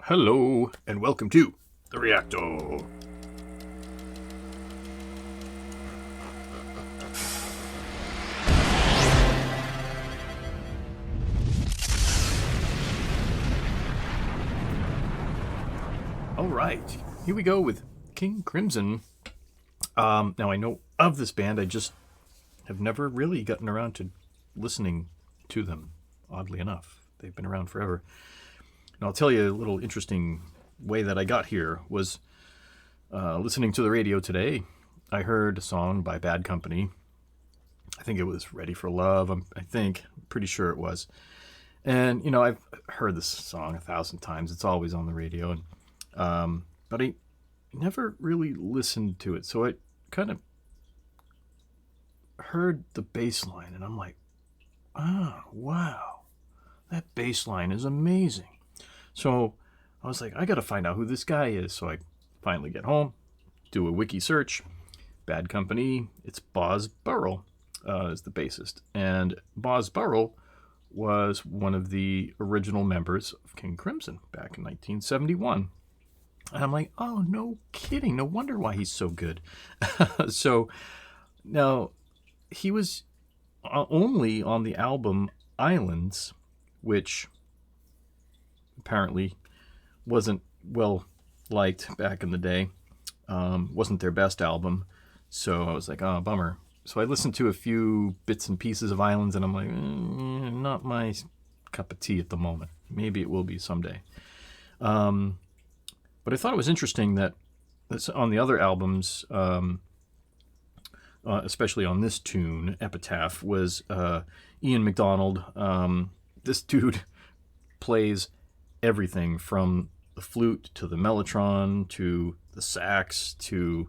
Hello, and welcome to the Reactor. All right, here we go with King Crimson. Now I know of this band, I just have never really gotten around to listening to them, oddly enough. They've been around forever. And I'll tell you a little interesting way that I got here was listening to the radio today. I heard a song by Bad Company. I think it was Ready for Love. I'm pretty sure it was. And, you know, I've heard this song 1,000 times. It's always on the radio. And but I never really listened to it. So I kind of heard the bass line, and I'm like, oh, wow, that bass line is amazing. So I was like, I got to find out who this guy is. So I finally get home, do a wiki search. Bad Company, it's Boz Burrell is the bassist. And Boz Burrell was one of the original members of King Crimson back in 1971. And I'm like, oh, no kidding. No wonder why he's so good. So now he was only on the album Islands, which apparently wasn't well liked back in the day. Wasn't their best album. So I was like, oh, bummer. So I listened to a few bits and pieces of Islands, and I'm like, not my cup of tea at the moment. Maybe it will be someday. But I thought it was interesting that on the other albums, especially on this tune, Epitaph, was Ian MacDonald. This dude plays everything from the flute to the mellotron to the sax to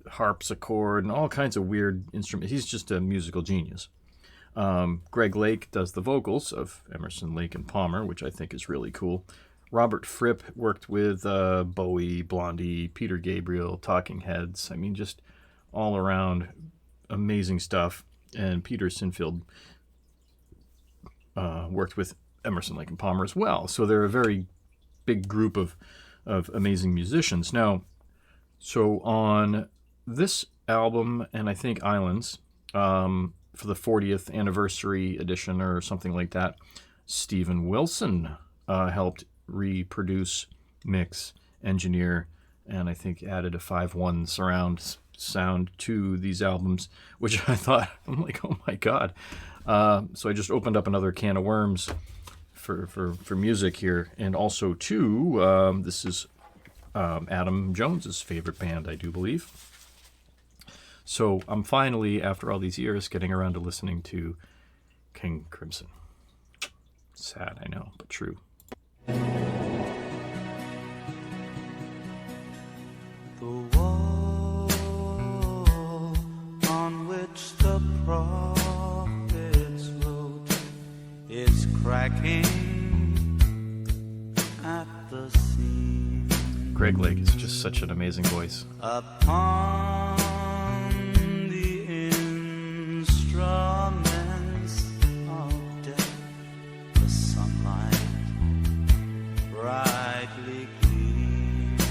harpsichord and all kinds of weird instruments. He's just a musical genius. Greg Lake does the vocals of Emerson, Lake and Palmer, which I think is really cool. Robert Fripp worked with Bowie, Blondie, Peter Gabriel, Talking Heads. I mean, just all around amazing stuff. And Peter Sinfield worked with Emerson, Lake and Palmer as well. So they're a very big group of amazing musicians. Now, so on this album, and I think Islands, for the 40th anniversary edition or something like that, Steven Wilson helped reproduce, mix, engineer, and I think added a 5.1 surround sound to these albums, which I thought, I'm like, oh my God. So I just opened up another can of worms for music here. And also, too, this is Adam Jones's favorite band, I do believe. So I'm finally, after all these years, getting around to listening to King Crimson. Sad, I know, but true. The wall on which the prophets wrote is cracking at the seams. Greg Lake is just such an amazing voice. Upon the instruments of death, the sunlight brightly gleams.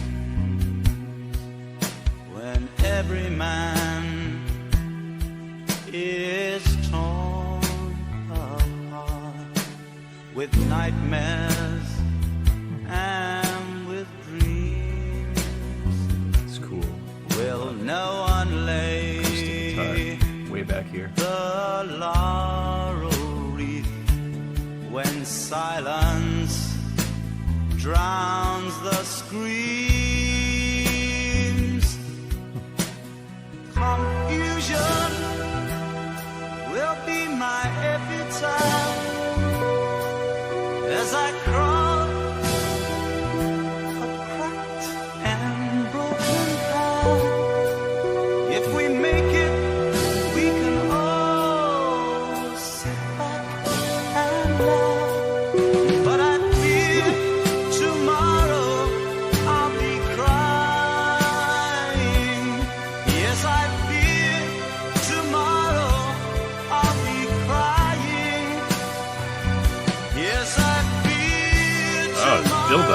When every man is torn apart with nightmares and with dreams, It's cool. will no one lay Guitar, way back here. the laurel wreath when silence drowns the screams? Confusion will be my epitaph as I crawl a cracked and broken path. If we make it, we can all sit back and laugh. But I fear tomorrow I'll be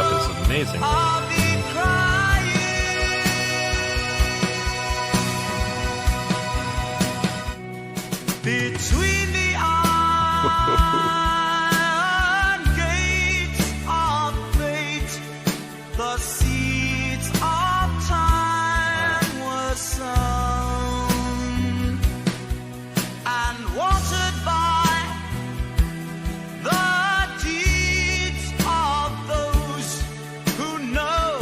stuff is amazing. I'll be crying between the iron gates of fate. The seeds of time were sown and watered by the deeds of those who know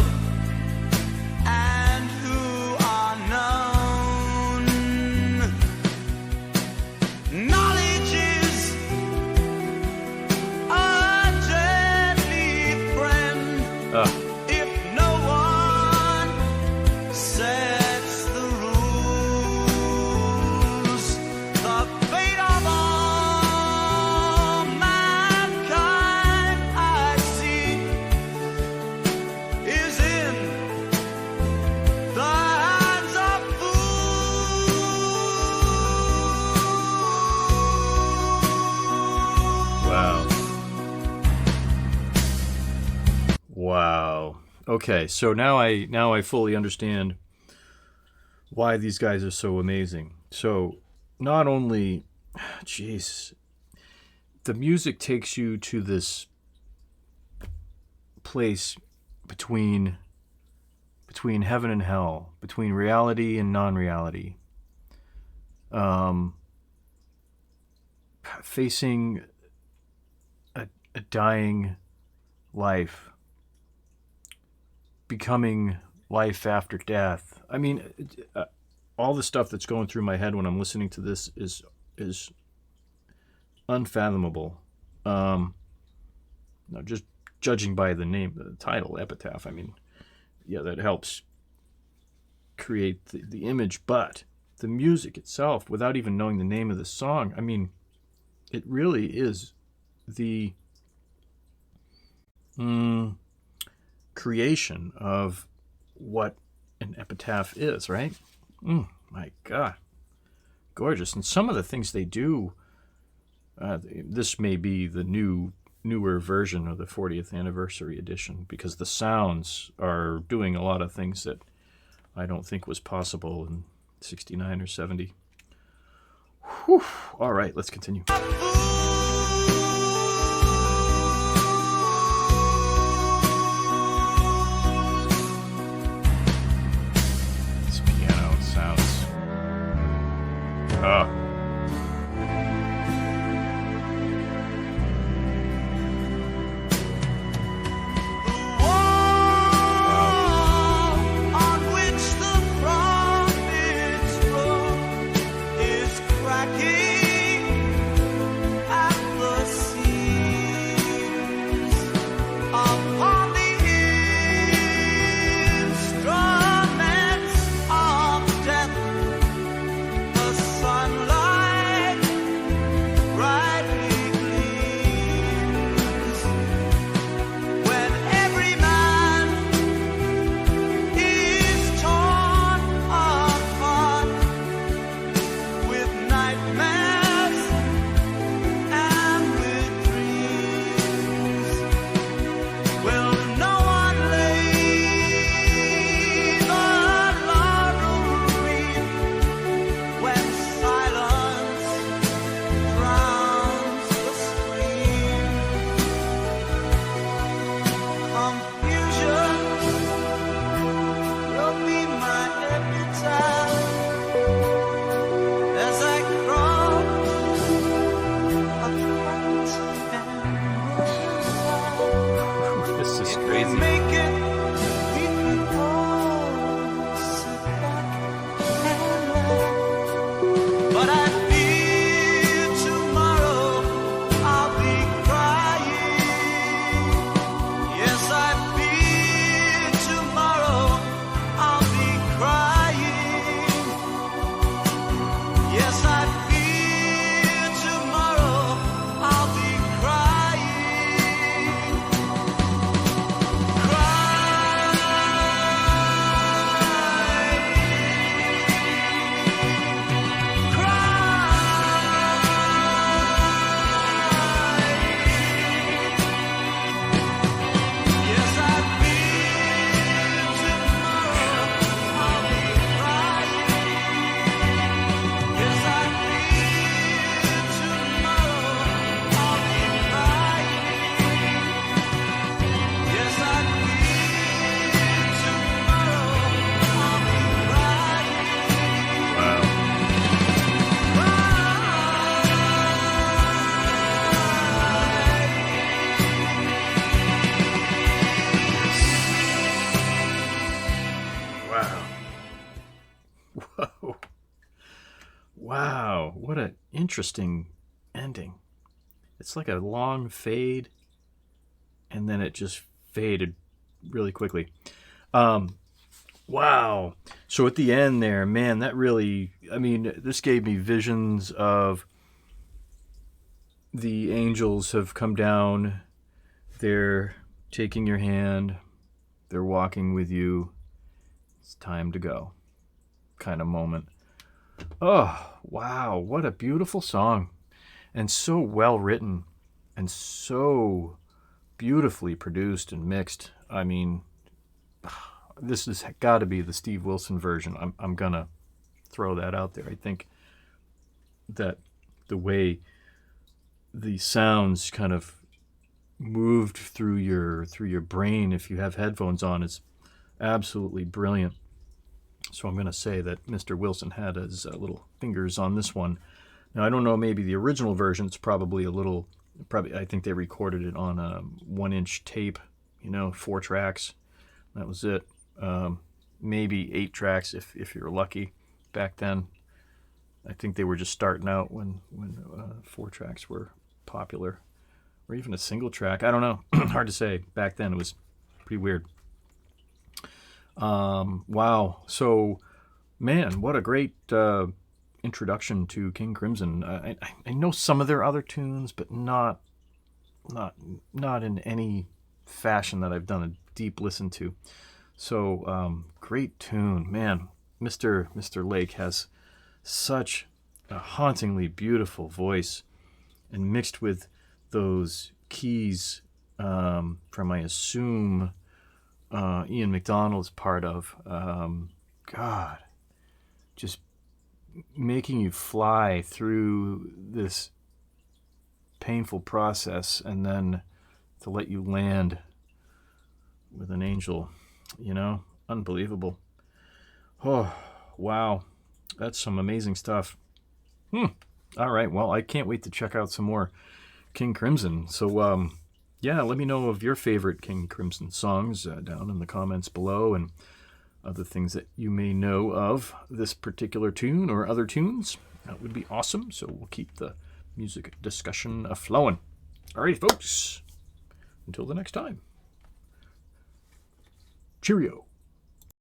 and who are known. Knowledge is a deadly friend if no one sets the rules. The fate of all mankind, I see, is in the hands of fools. Wow. Wow. Okay, so now I fully understand why these guys are so amazing. So not only, jeez, the music takes you to this place between heaven and hell, between reality and non-reality, facing a dying life, becoming life after death. I mean, all the stuff that's going through my head when I'm listening to this is unfathomable. Now, just judging by the name, the title, Epitaph, I mean, yeah, that helps create the image, but the music itself, without even knowing the name of the song, I mean, it really is the creation of what an epitaph is, right? My God. Gorgeous. And some of the things they do, this may be the newer version of the 40th anniversary edition, because the sounds are doing a lot of things that I don't think was possible in 69 or 70. Whew. All right, let's continue. This piano sounds... On which the prophets wrote is cracking at the seams. Upon the instruments of death, the sunlight brightly gleams. When every man is torn apart with nightmares and with dreams, will no one lay the laurel wreath when silence drowns the scream? Confusion will be my epitaph as I crawl apart and roll. This is If we crazy. make it, we can all sit back and laugh. But I fear tomorrow I'll be crying. Yes, I fear tomorrow I'll be crying. Yes, I fear tomorrow I'll be crying. Crying. Wow, what an interesting ending. It's like a long fade, and then it just faded really quickly. Wow. So at the end there, man, that really, I mean, this gave me visions of the angels have come down. They're taking your hand. They're walking with you. It's time to go kind of moment. Oh, wow. What a beautiful song. And so well written and so beautifully produced and mixed. I mean, this has got to be the Steve Wilson version. I'm going to throw that out there. I think that the way the sounds kind of moved through your brain if you have headphones on is absolutely brilliant. So I'm going to say that Mr. Wilson had his little fingers on this one. Now I don't know, maybe the original version, it's probably a little, probably I think they recorded it on a 1-inch tape, 4 tracks. That was it. Maybe 8 tracks if you're lucky. Back then, I think they were just starting out when 4 tracks were popular, or even a single track. I don't know. Hard to say. Back then, it was pretty weird. Wow. So, man, what a great introduction to King Crimson. I know some of their other tunes, but not in any fashion that I've done a deep listen to. So, great tune, man. Mr. Lake has such a hauntingly beautiful voice, and mixed with those keys from, I assume, Ian McDonald's part of. God, just making you fly through this painful process and then to let you land with an angel, unbelievable. Oh, wow. That's some amazing stuff. All right, well, I can't wait to check out some more King Crimson. So, yeah, let me know of your favorite King Crimson songs down in the comments below, and other things that you may know of this particular tune or other tunes. That would be awesome. So we'll keep the music discussion flowing. All right, folks. Until the next time. Cheerio.